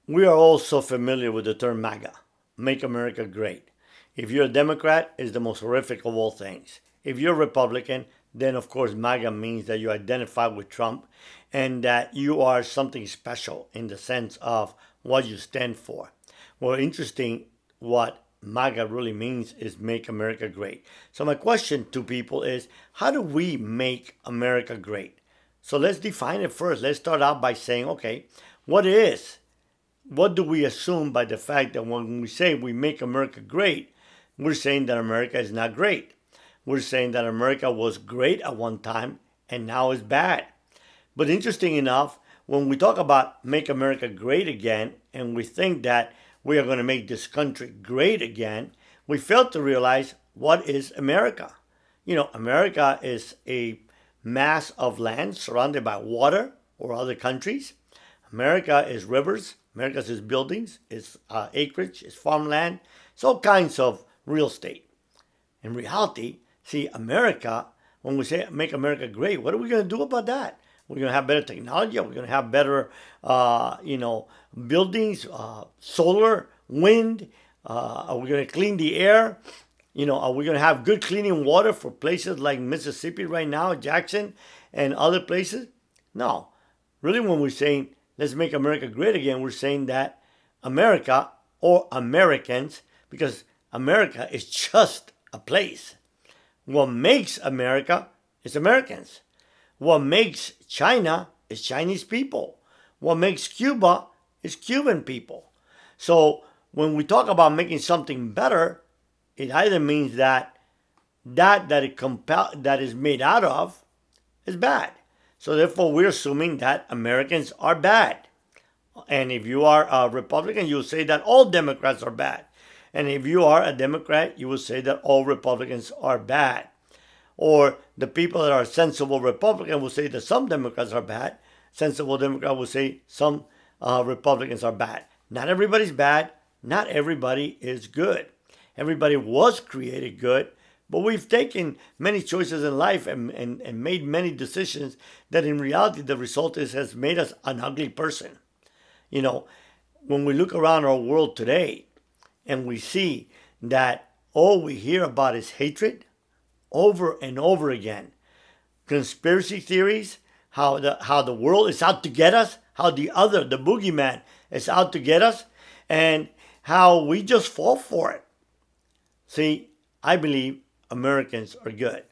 We are all so familiar with the term MAGA, Make America Great. If you're a Democrat, it's the most horrific of all things. If you're a Republican, then of course MAGA means that you identify with Trump and that you are something special in the sense of what you stand for. Well, interesting, what MAGA really means is Make America Great. So my question to people is, how do we make America great? So let's define it first. Let's start out by saying, okay, what do we assume by the fact that when we say we make America great, we're saying that America is not great. We're saying that America was great at one time and now is bad. But interesting enough, when we talk about make America great again and we think that we are going to make this country great again, we fail to realize what is America. America is a mass of land surrounded by water or other countries. America is rivers. America is buildings, it's acreage, it's farmland, it's all kinds of real estate. In reality, see, America, when we say make America great, what are we going to do about that? We're going to have better technology. We're going to have better, buildings, solar, wind. Are we going to clean the air? Are we going to have good cleaning water for places like Mississippi right now, Jackson, and other places? No. Really, when we're saying let's make America great again, we're saying that America or Americans, because America is just a place. What makes America is Americans. What makes China is Chinese people. What makes Cuba is Cuban people. So when we talk about making something better, it either means that that is made out of is bad. So therefore, we're assuming that Americans are bad. And if you are a Republican, you'll say that all Democrats are bad. And if you are a Democrat, you will say that all Republicans are bad. Or the people that are sensible Republican will say that some Democrats are bad. Sensible Democrat will say some Republicans are bad. Not everybody's bad. Not everybody is good. Everybody was created good. But we've taken many choices in life and made many decisions that in reality the result has made us an ugly person. When we look around our world today and we see that all we hear about is hatred over and over again, conspiracy theories, how the world is out to get us, how the boogeyman is out to get us, and how we just fall for it. See, I believe Americans are good.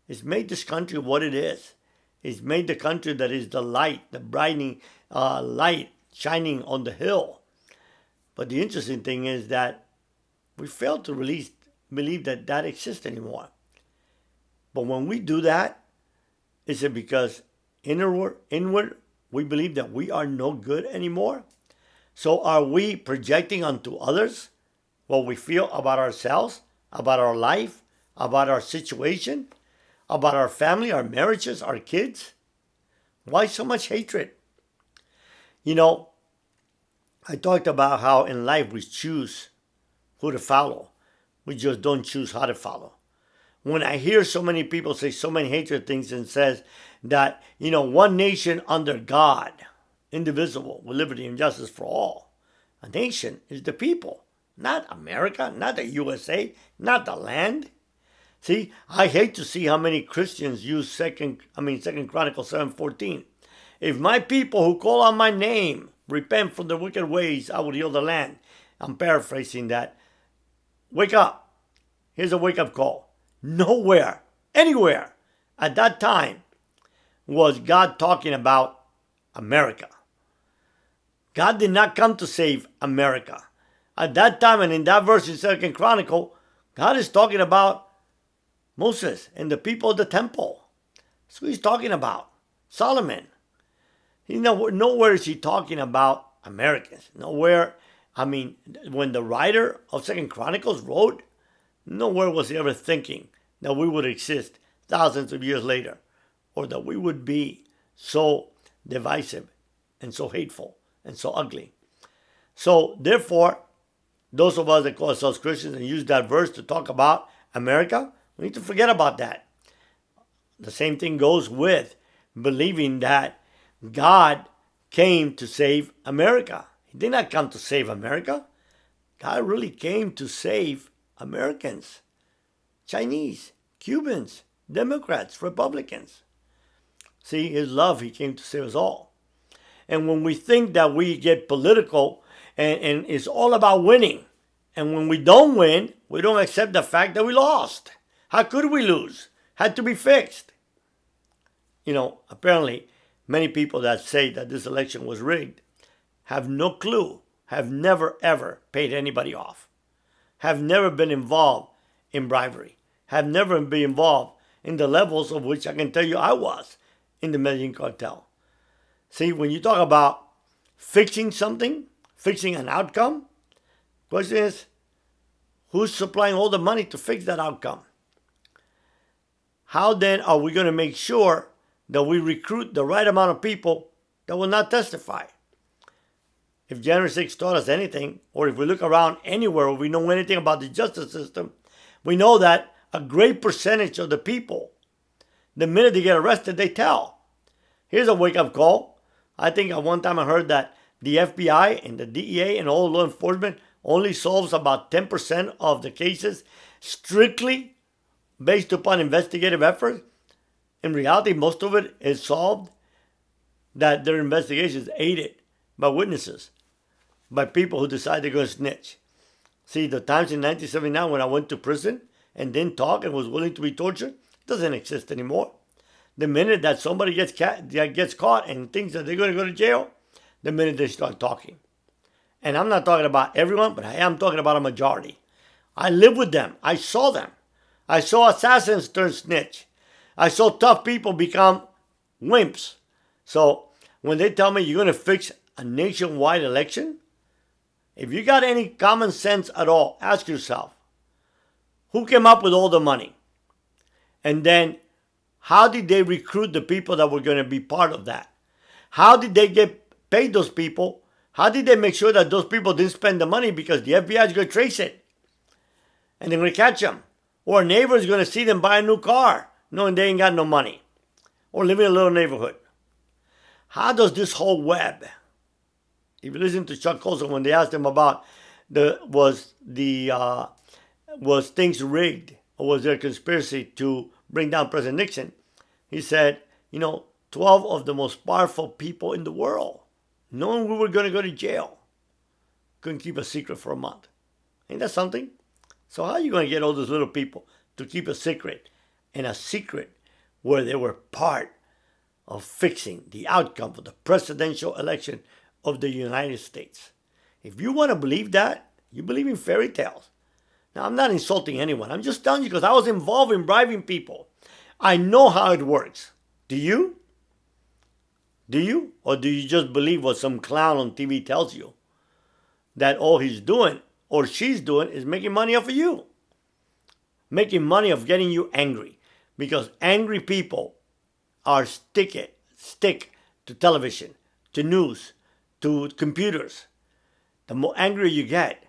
It's made this country what it is. It's made the country that is the light, the brightening light shining on the hill. But the interesting thing is that we fail to believe that exists anymore. But when we do that, is it because inward we believe that we are no good anymore? So are we projecting onto others what we feel about ourselves, about our life, about our situation, about our family, our marriages, our kids? Why so much hatred? I talked about how in life we choose who to follow. We just don't choose how to follow. When I hear so many people say so many hatred things and says that, one nation under God, indivisible, with liberty and justice for all. A nation is the people, not America, not the USA, not the land. See, I hate to see how many Christians use Second Chronicles 7:14. If my people who call on my name repent from their wicked ways, I will heal the land. I'm paraphrasing that. Wake up. Here's a wake-up call. Nowhere, anywhere, at that time was God talking about America. God did not come to save America. At that time, and in that verse in 2nd Chronicle, God is talking about Moses and the people of the temple. That's what he's talking about. Solomon. Nowhere is he talking about Americans. Nowhere. When the writer of 2nd Chronicles wrote, nowhere was he ever thinking that we would exist thousands of years later, or that we would be so divisive and so hateful and so ugly. So therefore, those of us that call ourselves Christians and use that verse to talk about America, we need to forget about that. The same thing goes with believing that God came to save America. He did not come to save America. God really came to save Americans, Chinese, Cubans, Democrats, Republicans. See, his love, he came to save us all. And when we think that we get political and it's all about winning, and when we don't win, we don't accept the fact that we lost. How could we lose? Had to be fixed. Apparently, many people that say that this election was rigged have no clue, have never ever paid anybody off, have never been involved in bribery, have never been involved in the levels of which I can tell you I was in the Medellin cartel. See, when you talk about fixing something, fixing an outcome, the question is, who's supplying all the money to fix that outcome? How then are we going to make sure that we recruit the right amount of people that will not testify? If January 6th taught us anything, or if we look around anywhere or we know anything about the justice system, we know that a great percentage of the people, the minute they get arrested, they tell. Here's a wake-up call. I think at one time I heard that the FBI and the DEA and all law enforcement only solves about 10% of the cases strictly based upon investigative effort. In reality, most of it is solved that their investigation is aided by witnesses, by people who decide they're going to snitch. See, the times in 1979 when I went to prison and didn't talk and was willing to be tortured doesn't exist anymore. The minute that somebody gets caught and thinks that they're going to go to jail, the minute they start talking. And I'm not talking about everyone, but I am talking about a majority. I lived with them. I saw them. I saw assassins turn snitch. I saw tough people become wimps. So when they tell me you're going to fix a nationwide election, if you got any common sense at all, ask yourself, who came up with all the money? And then how did they recruit the people that were going to be part of that? How did they get paid those people? How did they make sure that those people didn't spend the money because the FBI is going to trace it? And they're going to catch them. Or a neighbor is going to see them buy a new car knowing they ain't got no money. Or live in a little neighborhood. How does this whole web, if you listen to Chuck Colson when they asked him about was things rigged or was there a conspiracy to bring down President Nixon, he said, 12 of the most powerful people in the world, knowing we were going to go to jail, couldn't keep a secret for a month. Ain't that something? So how are you going to get all those little people to keep a secret, and a secret where they were part of fixing the outcome of the presidential election of the United States? If you want to believe that, you believe in fairy tales. Now, I'm not insulting anyone. I'm just telling you because I was involved in bribing people. I know how it works. Do you? Do you? Or do you just believe what some clown on TV tells you? That all he's doing or she's doing is making money off of you. Making money of getting you angry. Because angry people are stick to television, to news, to computers. The more angry you get,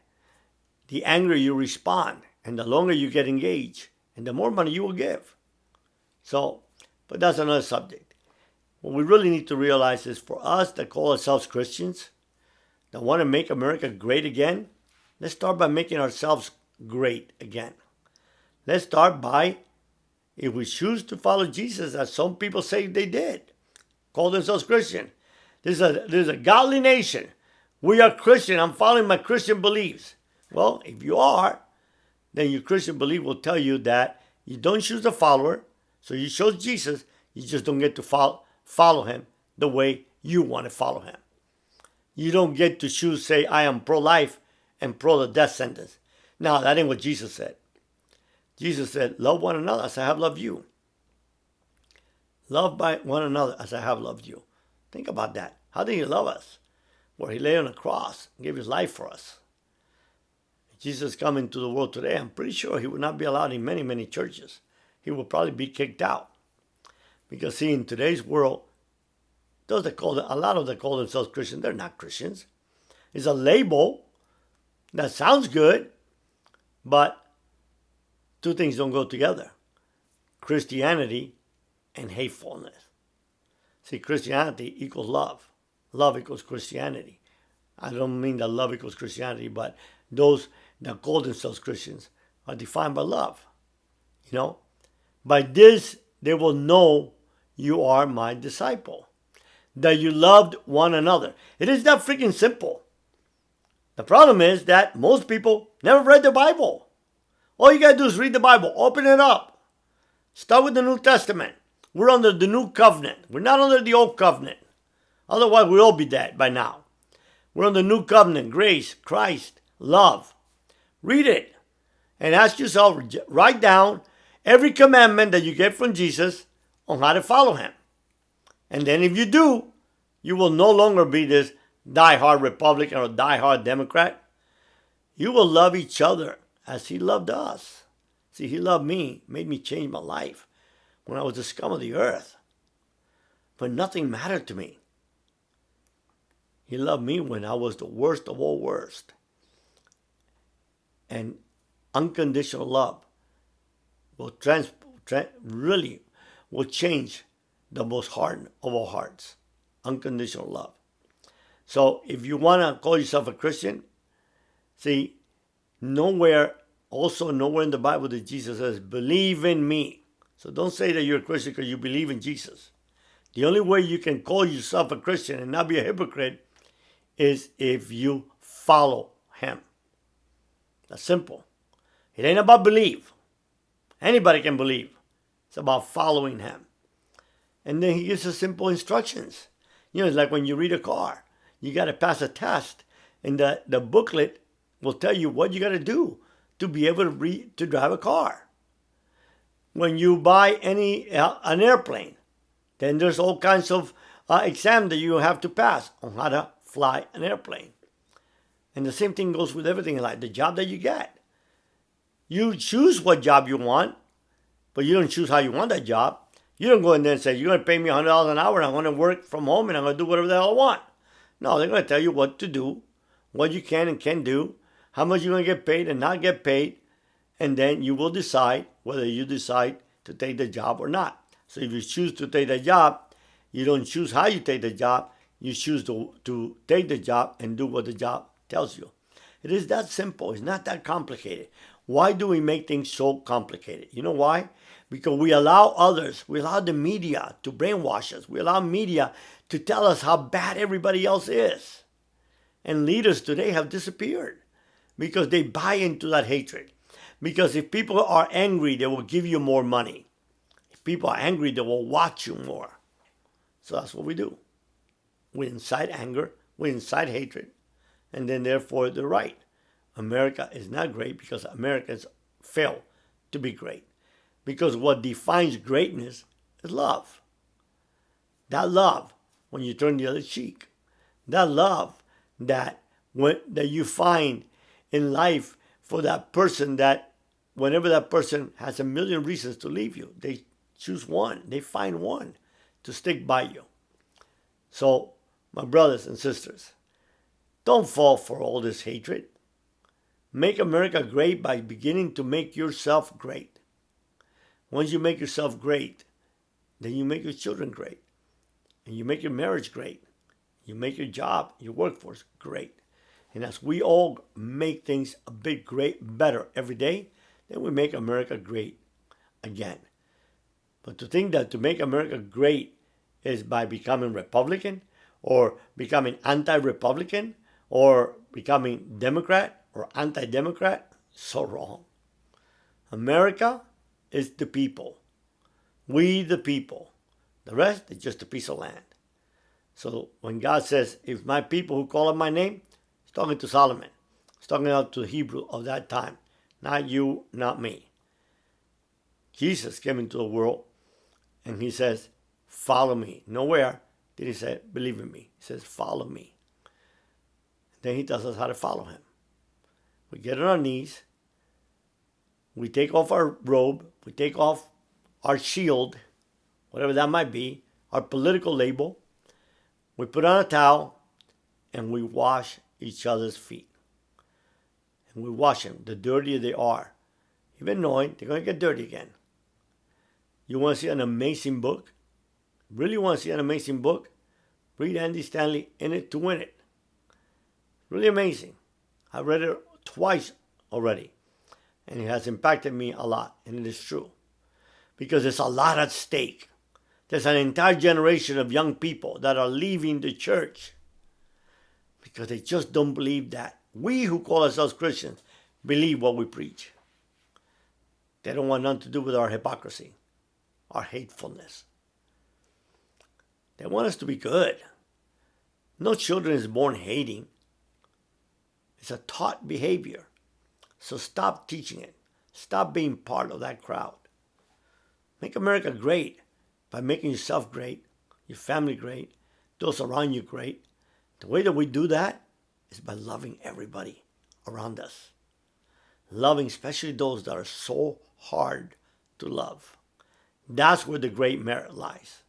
the angrier you respond, and the longer you get engaged, and the more money you will give. So, but that's another subject. What we really need to realize is for us that call ourselves Christians, that want to make America great again, let's start by making ourselves great again. Let's start by, if we choose to follow Jesus, as some people say they did, call themselves Christian. This is a godly nation. We are Christian. I'm following my Christian beliefs. Well, if you are, then your Christian belief will tell you that you don't choose a follower, so you chose Jesus, you just don't get to follow him the way you want to follow him. You don't get to choose, say, I am pro-life and pro the death sentence. Now, that ain't what Jesus said. Jesus said, love one another as I have loved you. Love by one another as I have loved you. Think about that. How did he love us? Where he lay on the cross and gave his life for us. Jesus coming to the world today, I'm pretty sure he would not be allowed in many, many churches. He would probably be kicked out. Because see, in today's world, a lot of them call themselves Christians. They're not Christians. It's a label that sounds good, but two things don't go together. Christianity and hatefulness. See, Christianity equals love. Love equals Christianity. I don't mean that love equals Christianity, but those that call themselves Christians are defined by love. You know, by this they will know you are my disciple, that you loved one another. It is that freaking simple. The problem is that most people never read the Bible. All you gotta do is read the Bible, open it up, start with the New Testament. We're under the new covenant. We're not under the old covenant. Otherwise, we'll all be dead by now. We're on the new covenant, grace, Christ, love. Read it and ask yourself, write down every commandment that you get from Jesus on how to follow him. And then if you do, you will no longer be this diehard Republican or diehard Democrat. You will love each other as he loved us. See, he loved me, made me change my life when I was the scum of the earth. But nothing mattered to me. He loved me when I was the worst of all worst. And unconditional love will really will change the most hardened of all hearts. Unconditional love. So if you want to call yourself a Christian, see, nowhere in the Bible that Jesus says, believe in me. So don't say that you're a Christian because you believe in Jesus. The only way you can call yourself a Christian and not be a hypocrite is if you follow him. That's simple. It ain't about belief. Anybody can believe. It's about following him. And then he gives us simple instructions. You know, it's like when you read a car. You got to pass a test. And the booklet will tell you what you got to do to be able to drive a car. When you buy an airplane, then there's all kinds of exams that you have to pass on how to fly an airplane. And the same thing goes with everything in life. The job that you get. You choose what job you want, but you don't choose how you want that job. You don't go in there and say, you're going to pay me $100 an hour and I'm going to work from home and I'm going to do whatever the hell I want. No, they're going to tell you what to do, what you can and can't do, how much you're going to get paid and not get paid, and then you will decide whether you decide to take the job or not. So if you choose to take the job, you don't choose how you take the job, you choose to take the job and do what the job tells you. It is that simple. It's not that complicated. Why do we make things so complicated? You know why? Because we allow others, we allow the media to brainwash us. We allow media to tell us how bad everybody else is. And leaders today have disappeared because they buy into that hatred. Because if people are angry, they will give you more money. If people are angry, they will watch you more. So that's what we do. We incite anger, we incite hatred, and then therefore they're right. America is not great because Americans fail to be great. Because what defines greatness is love. That love, when you turn the other cheek. That love that you find in life for that person, that whenever that person has a million reasons to leave you, they choose one. They find one to stick by you. So, my brothers and sisters, don't fall for all this hatred. Make America great by beginning to make yourself great. Once you make yourself great, then you make your children great. And you make your marriage great. You make your job, your workforce great. And as we all make things a bit better every day, then we make America great again. But to think that to make America great is by becoming Republican or becoming anti-Republican or becoming Democrat or anti-Democrat, so wrong. America is the people. We the people. The rest is just a piece of land. So when God says, if my people who call on my name, he's talking to Solomon. He's talking out to the Hebrew of that time. Not you, not me. Jesus came into the world and he says, follow me. Nowhere did he say, believe in me. He says, follow me. Then he tells us how to follow him. We get on our knees. We take off our robe. We take off our shield, whatever that might be, our political label. We put on a towel and we wash each other's feet. And we wash them, the dirtier they are. Even knowing they're going to get dirty again. You want to see an amazing book? Really want to see an amazing book? Read Andy Stanley, In It to Win It. Really amazing. I read it twice already, and it has impacted me a lot, and it is true. Because there's a lot at stake. There's an entire generation of young people that are leaving the church because they just don't believe that we who call ourselves Christians believe what we preach. They don't want nothing to do with our hypocrisy, our hatefulness. They want us to be good. No children is born hating. It's a taught behavior. So stop teaching it. Stop being part of that crowd. Make America great by making yourself great, your family great, those around you great. The way that we do that is by loving everybody around us. Loving especially those that are so hard to love. That's where the great merit lies.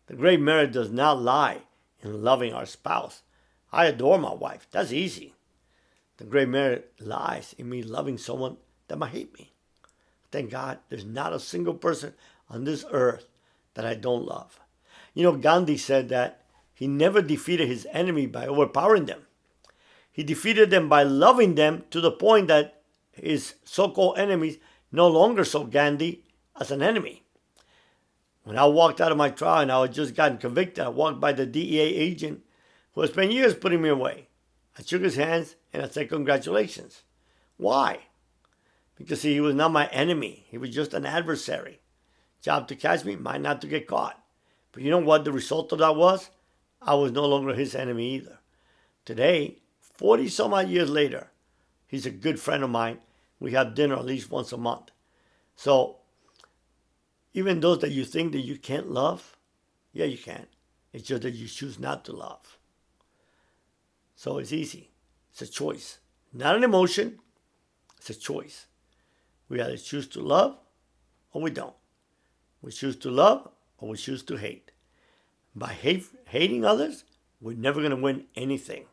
The great merit does not lie in loving our spouse. I adore my wife. That's easy. The great merit lies in me loving someone that might hate me. Thank God there's not a single person on this earth that I don't love. You know, Gandhi said that he never defeated his enemy by overpowering them. He defeated them by loving them to the point that his so-called enemies no longer saw Gandhi as an enemy. When I walked out of my trial and I had just gotten convicted, I walked by the DEA agent who had spent years putting me away. I shook his hands and I said, congratulations. Why? Because he was not my enemy. He was just an adversary. Job to catch me, mine not to get caught. But you know what the result of that was? I was no longer his enemy either. Today, 40 some odd years later, he's a good friend of mine. We have dinner at least once a month. So, even those that you think that you can't love, yeah, you can. It's just that you choose not to love. So it's easy. It's a choice. Not an emotion. It's a choice. We either choose to love or we don't. We choose to love or we choose to hate. By hating others, we're never going to win anything.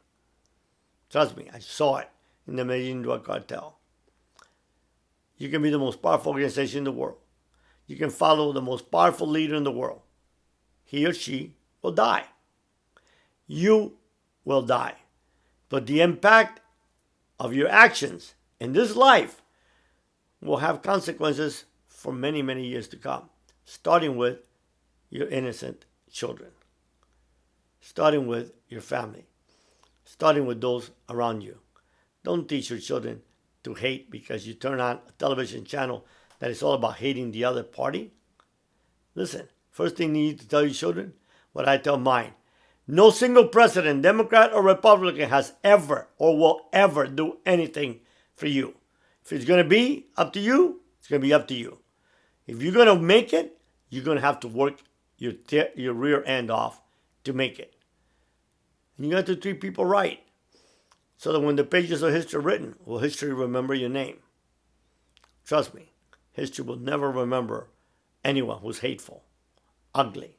Trust me, I saw it in the Medellin drug cartel. You can be the most powerful organization in the world. You can follow the most powerful leader in the world. He or she will die. You will die. But the impact of your actions in this life will have consequences for many, many years to come, starting with your innocent children, starting with your family, starting with those around you. Don't teach your children to hate because you turn on a television channel that is all about hating the other party. Listen, first thing you need to tell your children, what I tell mine. No single president, Democrat or Republican, has ever or will ever do anything for you. If it's going to be up to you, it's going to be up to you. If you're going to make it, you're going to have to work your rear end off to make it. And you have to treat people right. So that when the pages of history are written, will history remember your name? Trust me, history will never remember anyone who's hateful, ugly,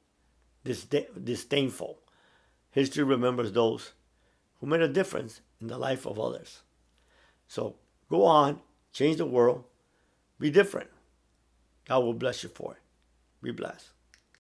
disdainful. History remembers those who made a difference in the life of others. So go on, change the world, be different. God will bless you for it. Be blessed.